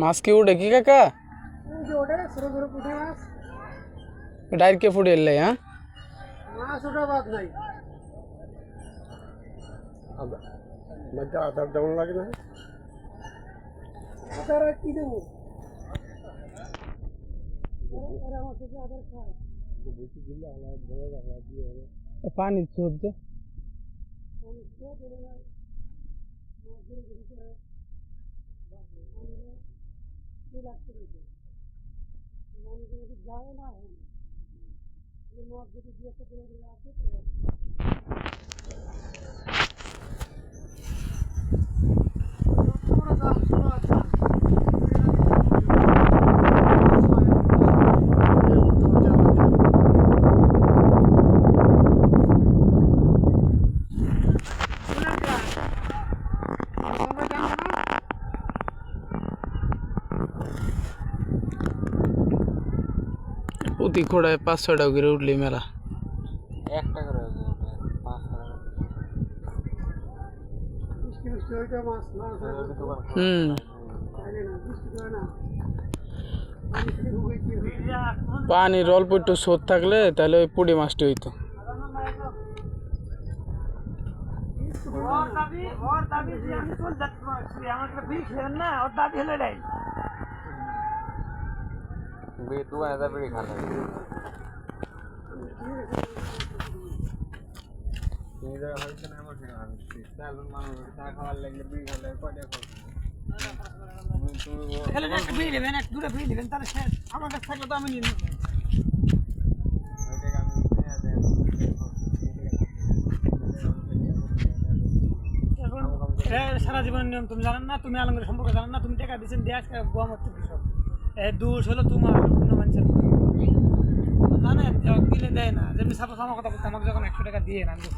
মাছ কি উঠে কি কাকা? ডাইর কে ফুটে এলে হ্যাঁ মাছ ওটা বাদ নাই। আদার যেমন লাগে না আদার কি দেবো পানি চলছে যায় না প্রতি খোড়ায় 5-6 টাকা করে উঠলি মেলা। 1 টাকা করে 5 টাকা। পানির অল্প একটু স্রোত থাকলে তাহলে ওই পুঁটি মাছটি হইতো। तू ऐसा भी खाना সারা জীবনের নিয়ম তুমি জানেন না, তুমি আলমগীর সম্পর্কে জানেন না, তুমি টাকা দিচ্ছেন দিয়ে আজকে গোয়া মারতে কৃষক দোষ হলো তোমার অন্য মানুষের জানেন দিলে দেয় না। যেমনি সাপোজ আমার কথা বলতে আমাকে যখন 100 টাকা দিয়ে না